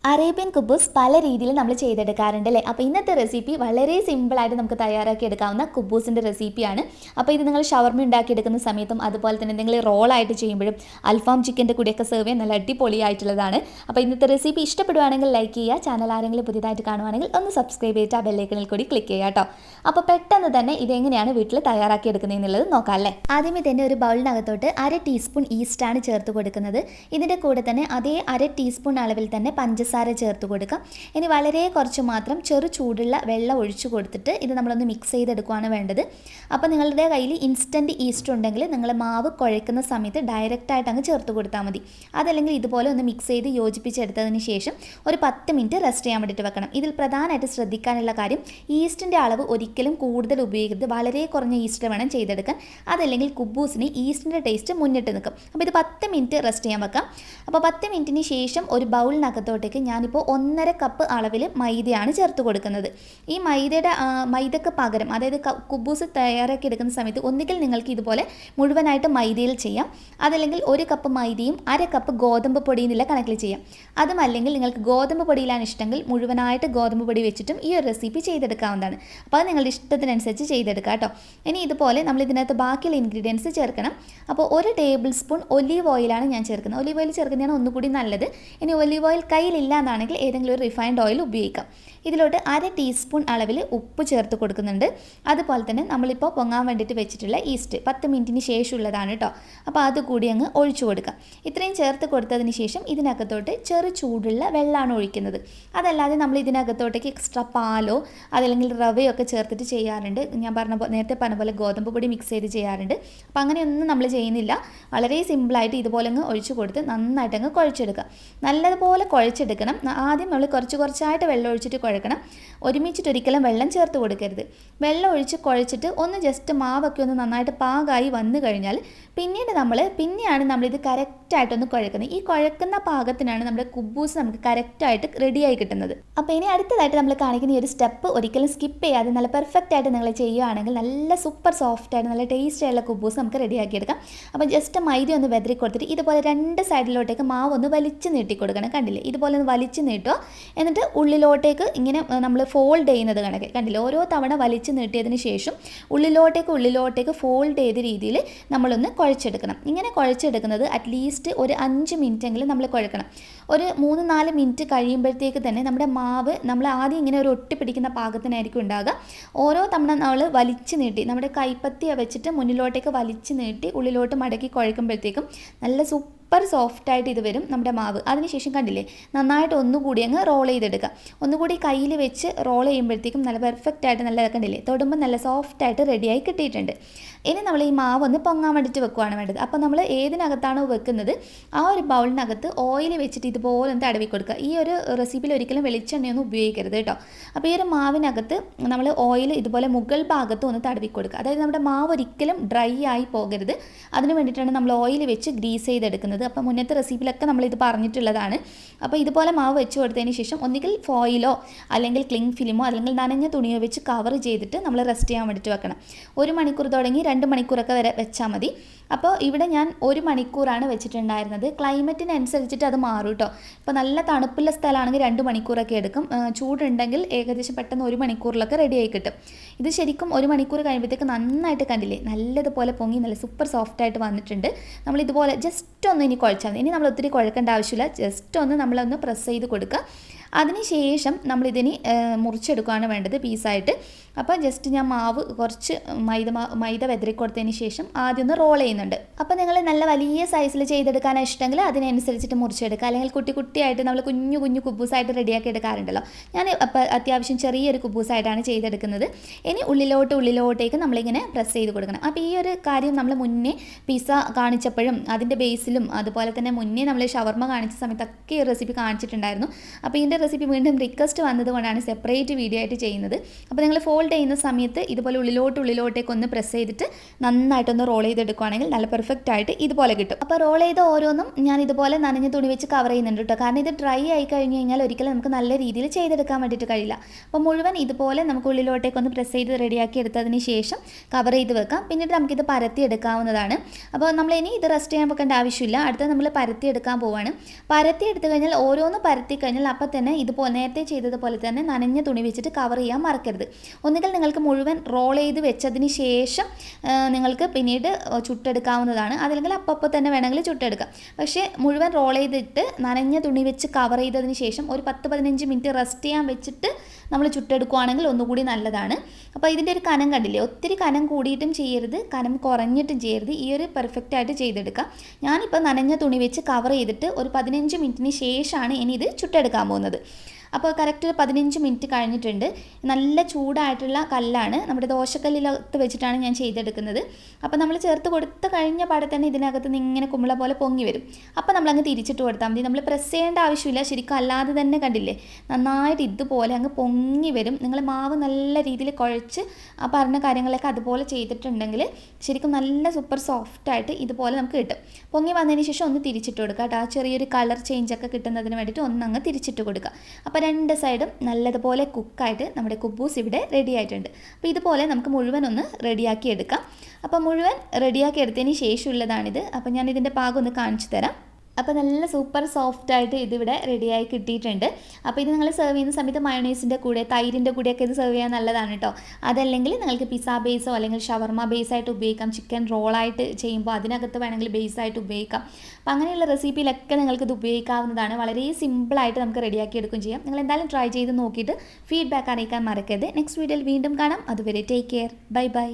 Arabian കുബൂസ് പല രീതിയിൽ നമ്മൾ ചെയ്തെടുക്കാറുണ്ട് അല്ലേ. അപ്പോൾ ഇന്നത്തെ റെസിപ്പി വളരെ സിമ്പിളായിട്ട് നമുക്ക് തയ്യാറാക്കി എടുക്കാവുന്ന കുബൂസിൻ്റെ റെസിപ്പിയാണ്. അപ്പോൾ ഇത് നിങ്ങൾ ഷവർമ ഉണ്ടാക്കിയെടുക്കുന്ന സമയത്തും അതുപോലെ തന്നെ നിങ്ങൾ റോളായിട്ട് ചെയ്യുമ്പോഴും അൽഫാം ചിക്കൻ്റെ കൂടെയൊക്കെ സെർവ് ചെയ്യാൻ നല്ല അടിപൊളിയായിട്ടുള്ളതാണ്. അപ്പോൾ ഇന്നത്തെ റെസിപ്പി ഇഷ്ടപ്പെടുവാണെങ്കിൽ ലൈക്ക് ചെയ്യുക. ചാനൽ ആരെങ്കിലും പുതിയതായിട്ട് കാണുവാണെങ്കിൽ ഒന്ന് സബ്സ്ക്രൈബ് ചെയ്തിട്ട് ആ ബെല്ലൈക്കണിൽ കൂടി ക്ലിക്ക് ചെയ്യുക കേട്ടോ. അപ്പോൾ പെട്ടെന്ന് തന്നെ ഇതെങ്ങനെയാണ് വീട്ടിൽ തയ്യാറാക്കി എടുക്കുന്നതെന്നുള്ളത് നോക്കാം അല്ലേ. ആദ്യമേ തന്നെ ഒരു ബൗളിനകത്തോട്ട് 1/2 ടീസ്പൂൺ ഈസ്റ്റാണ് ചേർത്ത് കൊടുക്കുന്നത്. ഇതിൻ്റെ കൂടെ തന്നെ അതേ 1/2 ടീസ്പൂൺ അളവിൽ തന്നെ പഞ്ചസാര ചേർത്ത് കൊടുക്കാം. ഇനി വളരെ കുറച്ച് മാത്രം ചെറു ചൂടുള്ള വെള്ളം ഒഴിച്ചു കൊടുത്തിട്ട് ഇത് നമ്മളൊന്ന് മിക്സ് ചെയ്തെടുക്കുകയാണ് വേണ്ടത്. അപ്പോൾ നിങ്ങളുടെ കയ്യിൽ ഇൻസ്റ്റൻറ്റ് ഈസ്റ്റ് ഉണ്ടെങ്കിൽ നിങ്ങൾ മാവ് കുഴക്കുന്ന സമയത്ത് ഡയറക്റ്റായിട്ട് അങ്ങ് ചേർത്ത് കൊടുത്താൽ മതി. അതല്ലെങ്കിൽ ഇതുപോലെ ഒന്ന് മിക്സ് ചെയ്ത് യോജിപ്പിച്ചെടുത്തതിന് ശേഷം ഒരു 10 മിനിറ്റ് റെസ്റ്റ് ചെയ്യാൻ വേണ്ടിയിട്ട് വെക്കണം. ഇതിൽ പ്രധാനമായിട്ട് ശ്രദ്ധിക്കാനുള്ള കാര്യം ഈസ്റ്റിൻ്റെ അളവ് ഒരിക്കലും കൂടുതൽ ഉപയോഗിക്കരുത്. വളരെ കുറഞ്ഞ ഈസ്റ്റ് വേണം ചെയ്തെടുക്കാൻ. അതല്ലെങ്കിൽ കുബൂസിന് ഈസ്റ്റിൻ്റെ ടേസ്റ്റ് മുന്നിട്ട് നിൽക്കും. അപ്പോൾ ഇത് 10 മിനിറ്റ് റെസ്റ്റ് ചെയ്യാൻ വെക്കാം. അപ്പോൾ 10 മിനിറ്റിന് ശേഷം ഒരു ബൗളിനകത്തോട്ടേക്ക് ഞാനിപ്പോൾ 1.5 കപ്പ് അളവിൽ മൈദയാണ് ചേർത്ത് കൊടുക്കുന്നത്. ഈ മൈദക്ക് പകരം അതായത് കുബൂസ് തയ്യാറാക്കി എടുക്കുന്ന സമയത്ത് ഒന്നുകിൽ നിങ്ങൾക്ക് ഇതുപോലെ മുഴുവനായിട്ട് മൈദയിൽ ചെയ്യാം. അതല്ലെങ്കിൽ 1 കപ്പ് മൈദയും 1/2 കപ്പ് ഗോതമ്പ് പൊടിയും ഇല്ല കണക്കിൽ ചെയ്യാം. അതും അല്ലെങ്കിൽ നിങ്ങൾക്ക് ഗോതമ്പ് പൊടിയിലാണ് ഇഷ്ടമെങ്കിൽ മുഴുവനായിട്ട് ഗോതമ്പ് പൊടി വെച്ചിട്ടും ഈ ഒരു റെസിപ്പി ചെയ്തെടുക്കാവുന്നതാണ്. അപ്പോൾ അത് നിങ്ങളുടെ ഇഷ്ടത്തിനനുസരിച്ച് ചെയ്തെടുക്കാം കേട്ടോ. ഇനി ഇതുപോലെ നമ്മൾ ഇതിനകത്ത് ബാക്കിയുള്ള ഇൻഗ്രീഡിയൻസ് ചേർക്കണം. അപ്പോൾ 1 ടേബിൾ സ്പൂൺ ഒലീവ് ഓയിലാണ് ഞാൻ ചേർക്കുന്നത്. ഒലീവ് ഓയിൽ ചേർക്കുന്നതാണ് ഒന്നുകൂടി നല്ലത്. ഇനി ഒലീവ് ഓയിൽ കയ്യിലില്ല എന്നാണെങ്കിൽ ഏതെങ്കിലും ഒരു റിഫൈൻഡ് ഓയിൽ ഉപയോഗിക്കാം. ഇതിലോട്ട് 1/2 ടീസ്പൂൺ അളവിൽ ഉപ്പ് ചേർത്ത് കൊടുക്കുന്നുണ്ട്. അതുപോലെ തന്നെ നമ്മളിപ്പോൾ പൊങ്ങാൻ വേണ്ടിയിട്ട് വെച്ചിട്ടുള്ള ഈസ്റ്റ് 10 മിനിറ്റിന് ശേഷമുള്ളതാണ് കേട്ടോ. അപ്പോൾ അതുകൂടി അങ്ങ് ഒഴിച്ചു കൊടുക്കാം. ഇത്രയും ചേർത്ത് കൊടുത്തതിന് ശേഷം ഇതിനകത്തോട്ട് ചെറു ചൂടുള്ള വെള്ളമാണ് ഒഴിക്കുന്നത്. അതല്ലാതെ നമ്മൾ ഇതിനകത്തോട്ടേക്ക് എക്സ്ട്രാ പാലോ അതല്ലെങ്കിൽ റവയോ ഒക്കെ ചേർത്തിട്ട് ചെയ്യാറുണ്ട്. ഞാൻ നേരത്തെ പറഞ്ഞ പോലെ ഗോതമ്പ് പൊടി മിക്സ് ചെയ്ത് ചെയ്യാറുണ്ട്. അപ്പോൾ അങ്ങനെയൊന്നും നമ്മൾ ചെയ്യുന്നില്ല. വളരെ സിമ്പിളായിട്ട് ഇതുപോലെ അങ്ങ് ഒഴിച്ചു കൊടുത്ത് നന്നായിട്ട് അങ്ങ് കുഴച്ചെടുക്കുക. നല്ലതുപോലെ കുഴച്ചെടുക്കണം. ആദ്യം നമ്മൾ കുറച്ചായിട്ട് വെള്ളം ഒഴിച്ചിട്ട് കുഴക്കണം. ഒരുമിച്ചിട്ട് ഒരിക്കലും വെള്ളം ചേർത്ത് കൊടുക്കരുത്. വെള്ളം ഒഴിച്ച് കുഴച്ചിട്ട് ഒന്ന് ജസ്റ്റ് മാവൊക്കെ ഒന്ന് നന്നായിട്ട് പാകമായി വന്നു കഴിഞ്ഞാൽ പിന്നെയാണ് നമ്മളിത് കറക്റ്റായിട്ടൊന്ന് കുഴക്കുന്നത്. ഈ കുഴക്കുന്ന പാകത്തിനാണ് നമ്മുടെ കുബൂസ് നമുക്ക് കറക്റ്റായിട്ട് റെഡിയായി കിട്ടുന്നത്. അപ്പോൾ ഇനി അടുത്തതായിട്ട് നമ്മൾ കാണിക്കുന്ന ഈ ഒരു സ്റ്റെപ്പ് ഒരിക്കലും സ്കിപ്പ് ചെയ്യാതെ നല്ല പെർഫെക്റ്റ് ആയിട്ട് നിങ്ങൾ ചെയ്യുകയാണെങ്കിൽ നല്ല സൂപ്പർ സോഫ്റ്റായിട്ട് നല്ല ടേസ്റ്റ് ആയിട്ടുള്ള കുബൂസ് നമുക്ക് റെഡിയാക്കി എടുക്കാം. അപ്പോൾ ജസ്റ്റ് മൈദ ഒന്ന് വെതറി കൊടുത്തിട്ട് ഇതുപോലെ 2 സൈഡിലോട്ടേക്ക് മാവ് ഒന്ന് വലിച്ച് നീട്ടി കൊടുക്കണം. കണ്ടില്ലേ, ഇതുപോലെ ഒന്ന് വലിച്ച് നീട്ടുക. എന്നിട്ട് ഉള്ളിലോട്ടേക്ക് ഇങ്ങനെ നമ്മൾ ഫോൾഡ് ചെയ്യുന്നത് കണക്ക് കണ്ടില്ലേ, ഓരോ തവണ വലിച്ച് നീട്ടിയതിന് ശേഷം ഉള്ളിലോട്ടേക്ക് ഫോൾഡ് ചെയ്ത രീതിയിൽ നമ്മളൊന്ന് കുഴച്ചെടുക്കണം. ഇങ്ങനെ കുഴച്ചെടുക്കുന്നത് അറ്റ്ലീസ്റ്റ് ഒരു 5 മിനിറ്റെങ്കിലും നമ്മൾ കുഴക്കണം. ഒരു 3-4 മിനിറ്റ് കഴിയുമ്പോഴത്തേക്ക് തന്നെ നമ്മുടെ മാവ് നമ്മൾ ആദ്യം ഇങ്ങനെ ഒരു ഒട്ടിപ്പിടിക്കുന്ന പാകത്തിനായിരിക്കും ഉണ്ടാകുക. ഓരോ തവണ നമ്മൾ വലിച്ച് നീട്ടി നമ്മുടെ കൈപ്പത്തി വെച്ചിട്ട് മുന്നിലോട്ടേക്ക് വലിച്ച് നീട്ടി ഉള്ളിലോട്ട് മടക്കി കുഴക്കുമ്പോഴത്തേക്കും നല്ല സൂപ്പർ സോഫ്റ്റായിട്ട് ഇത് വരും നമ്മുടെ മാവ്. അതിനുശേഷം കണ്ടില്ലേ, നന്നായിട്ട് ഒന്നുകൂടി അങ്ങ് റോൾ ചെയ്തെടുക്കുക. ഒന്നുകൂടി കയ്യിൽ വെച്ച് റോൾ ചെയ്യുമ്പോഴത്തേക്കും നല്ല പെർഫെക്റ്റായിട്ട് നല്ല കണ്ടില്ലേ, തൊടുമ്പോൾ നല്ല സോഫ്റ്റായിട്ട് റെഡിയായി കിട്ടിയിട്ടുണ്ട്. ഇനി നമ്മൾ ഈ മാവ് ഒന്ന് പൊങ്ങാൻ വേണ്ടിയിട്ട് വെക്കുകയാണ് വേണ്ടത്. അപ്പോൾ നമ്മൾ ഏതിനകത്താണോ വെക്കുന്നത് ആ ഒരു ബൗളിനകത്ത് ഓയിൽ വെച്ചിട്ട് ഇതുപോലെ ഒന്ന് തടവി കൊടുക്കുക. ഈ ഒരു റെസിപ്പിയിൽ ഒരിക്കലും വെളിച്ചെണ്ണയൊന്നും ഉപയോഗിക്കരുത് കേട്ടോ. അപ്പോൾ ഈ ഒരു മാവിനകത്ത് നമ്മൾ ഓയിൽ ഇതുപോലെ മുകൾ ഭാഗത്ത് ഒന്ന് തടവി കൊടുക്കുക. അതായത് നമ്മുടെ മാവ് ഒരിക്കലും ഡ്രൈ ആയി പോകരുത്. അതിന് വേണ്ടിയിട്ടാണ് നമ്മൾ ഓയിൽ വെച്ച് ഗ്രീസ് ചെയ്തെടുക്കുന്നത്. അപ്പോൾ മുന്നത്തെ റെസിപ്പിയിലൊക്കെ നമ്മളിത് പറഞ്ഞിട്ടുള്ളതാണ്. അപ്പോൾ ഇതുപോലെ മാവ് വെച്ച് കൊടുത്തതിന് ശേഷം ഒന്നുകിൽ ഫോയിലോ അല്ലെങ്കിൽ ക്ലിങ് ഫിലിമോ അല്ലെങ്കിൽ നനഞ്ഞ തുണിയോ വെച്ച് കവർ ചെയ്തിട്ട് നമ്മൾ റെസ്റ്റ് ചെയ്യാൻ വേണ്ടിയിട്ട് വെക്കണം. 1 മണിക്കൂർ തുടങ്ങി 2 മണിക്കൂറൊക്കെ വരെ വെച്ചാൽ മതി. അപ്പോൾ ഇവിടെ ഞാൻ 1 മണിക്കൂറാണ് വെച്ചിട്ടുണ്ടായിരുന്നത്. ക്ലൈമറ്റിനനുസരിച്ചിട്ട് അത് മാറും കേട്ടോ. ഇപ്പോൾ നല്ല തണുപ്പുള്ള സ്ഥലമാണെങ്കിൽ 2 മണിക്കൂറൊക്കെ എടുക്കും. ചൂടുണ്ടെങ്കിൽ ഏകദേശം പെട്ടെന്ന് 1 മണിക്കൂറിലൊക്കെ റെഡിയായി കിട്ടും. ഇത് ശരിക്കും 1 മണിക്കൂർ കഴിയുമ്പോഴത്തേക്ക് നന്നായിട്ട് കണ്ടില്ലേ, നല്ലതുപോലെ പൊങ്ങി നല്ല സൂപ്പർ സോഫ്റ്റായിട്ട് വന്നിട്ടുണ്ട്. നമ്മളിതുപോലെ ജസ്റ്റ് ഒന്ന് ഇനി കുഴച്ചാൽ മതി. ഇനി നമ്മൾ ഒത്തിരി കുഴക്കേണ്ട ആവശ്യമില്ല. ജസ്റ്റ് ഒന്ന് നമ്മളൊന്ന് പ്രസ് ചെയ്ത് കൊടുക്കുക. അതിനുശേഷം നമ്മളിതിന് മുറിച്ചെടുക്കുകയാണ് വേണ്ടത് പീസായിട്ട്. അപ്പോൾ ജസ്റ്റ് ഞാൻ മാവ് കുറച്ച് മൈദ വെതറി കൊടുത്തതിന് ശേഷം ആദ്യം ഒന്ന് റോൾ ചെയ്യുന്നുണ്ട്. അപ്പോൾ നിങ്ങൾ നല്ല വലിയ സൈസിൽ ചെയ്തെടുക്കാനാണ് ഇഷ്ടമെങ്കിൽ അതിനനുസരിച്ചിട്ട് മുറിച്ചെടുക്കുക. അല്ലെങ്കിൽ കുട്ടിയായിട്ട് നമ്മൾ കുഞ്ഞു കുബൂസായിട്ട് റെഡിയാക്കി എടുക്കാറുണ്ടല്ലോ. ഞാൻ അപ്പോൾ അത്യാവശ്യം ചെറിയൊരു കുബൂസായിട്ടാണ് ചെയ്തെടുക്കുന്നത്. ഇനി ഉള്ളിലോട്ടേക്ക് നമ്മളിങ്ങനെ പ്രസ് ചെയ്ത് കൊടുക്കണം. അപ്പോൾ ഈ ഒരു കാര്യം നമ്മൾ മുന്നേ പിസ്സ കാണിച്ചപ്പോഴും അതിൻ്റെ ബേസിലും അതുപോലെ തന്നെ മുന്നേ നമ്മൾ ഷവർമ കാണിച്ച സമയത്തൊക്കെ ഈ റെസിപ്പി കാണിച്ചിട്ടുണ്ടായിരുന്നു. അപ്പോൾ ഇതിൻ്റെ റെസിപ്പി വീണ്ടും റിക്വസ്റ്റ് വന്നതുകൊണ്ടാണ് സെപ്പറേറ്റ് വീഡിയോ ആയിട്ട് ചെയ്യുന്നത്. അപ്പോൾ നിങ്ങൾ ഫോൾഡ് ചെയ്യുന്ന സമയത്ത് ഇതുപോലെ ഉള്ളിലോട്ടേക്ക് ഒന്ന് പ്രസ് ചെയ്തിട്ട് നന്നായിട്ടൊന്ന് റോൾ ചെയ്തെടുക്കുകയാണെങ്കിൽ നല്ല പെർഫെക്റ്റ് ആയിട്ട് ഇതുപോലെ കിട്ടും. അപ്പോൾ റോൾ ചെയ്ത ഓരോന്നും ഞാൻ ഇതുപോലെ നനഞ്ഞ തുണി വെച്ച് കവർ ചെയ്യുന്നുണ്ട് കേട്ടോ. കാരണം ഇത് ഡ്രൈ ആയി കഴിഞ്ഞ് കഴിഞ്ഞാൽ ഒരിക്കലും നമുക്ക് നല്ല രീതിയിൽ ചെയ്തെടുക്കാൻ വേണ്ടിയിട്ട് കഴിയില്ല. അപ്പോൾ മുഴുവൻ ഇതുപോലെ നമുക്ക് ഉള്ളിലോട്ടേക്ക് ഒന്ന് പ്രസ് ചെയ്ത് റെഡിയാക്കി എടുത്തതിന് ശേഷം കവർ ചെയ്ത് വെക്കാം. പിന്നീട് നമുക്കിത് പരത്തി എടുക്കാവുന്നതാണ്. അപ്പോൾ നമ്മൾ ഇനി ഇത് റെസ്റ്റ് ചെയ്യാൻ വെക്കേണ്ട ആവശ്യമില്ല. അടുത്ത നമ്മൾ പരത്തി എടുക്കാൻ പോവാണ്. പരത്തി എടുത്തു കഴിഞ്ഞാൽ ഓരോന്ന് പരത്തി കഴിഞ്ഞാൽ അപ്പം തന്നെ ഇതുപോലെ നേരത്തെ ചെയ്തതുപോലെ തന്നെ നനഞ്ഞ തുണി വെച്ചിട്ട് കവർ ചെയ്യാൻ മറക്കരുത്. ഒന്നുകിൽ നിങ്ങൾക്ക് മുഴുവൻ റോൾ ചെയ്ത് വെച്ചതിന് ശേഷം നിങ്ങൾക്ക് പിന്നീട് ചുട്ടെടുക്കാവുന്നതാണ്. അതല്ലെങ്കിൽ അപ്പോൾ തന്നെ വേണമെങ്കിൽ ചുട്ടെടുക്കാം. പക്ഷേ മുഴുവൻ റോൾ ചെയ്തിട്ട് നനഞ്ഞ തുണി വെച്ച് കവർ ചെയ്തതിന് ശേഷം ഒരു 10-15 മിനിറ്റ് റെസ്റ്റ് ചെയ്യാൻ വെച്ചിട്ട് നമ്മൾ ചുട്ടെടുക്കുകയാണെങ്കിൽ ഒന്നുകൂടി നല്ലതാണ്. അപ്പോൾ ഇതിൻ്റെ ഒരു കനം കണ്ടില്ലേ, ഒത്തിരി കനം കൂടിയിട്ടും ചെയ്യരുത്, കനം കുറഞ്ഞിട്ടും ചെയ്യരുത്. ഈ ഒരു പെർഫെക്റ്റ് ആയിട്ട് ചെയ്തെടുക്കാം. ഞാനിപ്പോൾ നനഞ്ഞ തുണി വെച്ച് കവർ ചെയ്തിട്ട് ഒരു 15 മിനിറ്റിന് ശേഷമാണ് ഇനി ഇത് ചുട്ടെടുക്കാൻ പോകുന്നത്. അപ്പോൾ കറക്റ്റ് ഒരു 15 മിനിറ്റ് കഴിഞ്ഞിട്ടുണ്ട്. നല്ല ചൂടായിട്ടുള്ള കല്ലാണ്, നമ്മുടെ ദോശക്കല്ലിലകത്ത് വെച്ചിട്ടാണ് ഞാൻ ചെയ്തെടുക്കുന്നത്. അപ്പോൾ നമ്മൾ ചേർത്ത് കൊടുത്ത് കഴിഞ്ഞ പാടെ തന്നെ ഇതിനകത്ത് നിന്ന് ഇങ്ങനെ കുമ്പള പോലെ പൊങ്ങി വരും. അപ്പോൾ നമ്മളങ്ങ് തിരിച്ചിട്ട് കൊടുത്താൽ മതി. നമ്മൾ പ്രസ് ചെയ്യേണ്ട ആവശ്യമില്ല. ശരിക്കും അല്ലാതെ തന്നെ കണ്ടില്ലേ നന്നായിട്ട് ഇതുപോലെ അങ്ങ് പൊങ്ങി വരും. നിങ്ങൾ മാവ് നല്ല രീതിയിൽ കുഴച്ച് ആ പറഞ്ഞ കാര്യങ്ങളൊക്കെ അതുപോലെ ചെയ്തിട്ടുണ്ടെങ്കിൽ ശരിക്കും നല്ല സൂപ്പർ സോഫ്റ്റായിട്ട് ഇതുപോലെ നമുക്ക് കിട്ടും. പൊങ്ങി വന്നതിന് ശേഷം ഒന്ന് തിരിച്ചിട്ട് കൊടുക്കുക കേട്ടോ. ആ ചെറിയൊരു കളർ ചേഞ്ചൊക്കെ കിട്ടുന്നതിന് വേണ്ടിയിട്ട് ഒന്നങ്ങ് തിരിച്ചിട്ട് കൊടുക്കുക. അപ്പോൾ രണ്ട് സൈഡും നല്ലതുപോലെ കുക്കായിട്ട് നമ്മുടെ കുബൂസ് ഇവിടെ റെഡി ആയിട്ടുണ്ട്. അപ്പോൾ ഇതുപോലെ നമുക്ക് മുഴുവൻ ഒന്ന് റെഡിയാക്കി എടുക്കാം. അപ്പോൾ മുഴുവൻ റെഡിയാക്കി എടുത്തതിന് ശേഷമുള്ളതാണിത്. അപ്പോൾ ഞാൻ ഇതിൻ്റെ പാകം ഒന്ന് കാണിച്ചു തരാം. അപ്പോൾ നല്ല സൂപ്പർ സോഫ്റ്റായിട്ട് ഇതിവിടെ റെഡിയായി കിട്ടിയിട്ടുണ്ട്. അപ്പോൾ ഇത് നിങ്ങൾ സെർവ് ചെയ്യുന്ന സമയത്ത് മയോണൈസിൻ്റെ കൂടെ തൈരിൻ്റെ കൂടെയൊക്കെ ഇത് സെർവ് ചെയ്യാൻ നല്ലതാണ് കേട്ടോ. അതല്ലെങ്കിൽ നിങ്ങൾക്ക് പിസ്സ ബേസോ അല്ലെങ്കിൽ ഷവർമ ബേസായിട്ട് ഉപയോഗിക്കാം. ചിക്കൻ റോളായിട്ട് ചെയ്യുമ്പോൾ അതിനകത്ത് വേണമെങ്കിൽ ബേസായിട്ട് ഉപയോഗിക്കാം. അപ്പോൾ അങ്ങനെയുള്ള റെസിപ്പിയിലൊക്കെ നിങ്ങൾക്ക് ഇത് ഉപയോഗിക്കാവുന്നതാണ്. വളരെ സിമ്പിളായിട്ട് നമുക്ക് റെഡിയാക്കി എടുക്കുകയും ചെയ്യാം. നിങ്ങൾ എന്തായാലും ട്രൈ ചെയ്ത് നോക്കിയിട്ട് ഫീഡ്ബാക്ക് അറിയിക്കാൻ മറക്കരുത്. നെക്സ്റ്റ് വീഡിയോയിൽ വീണ്ടും കാണാം. അതുവരെ ടേക്ക് കെയർ. Bye bye.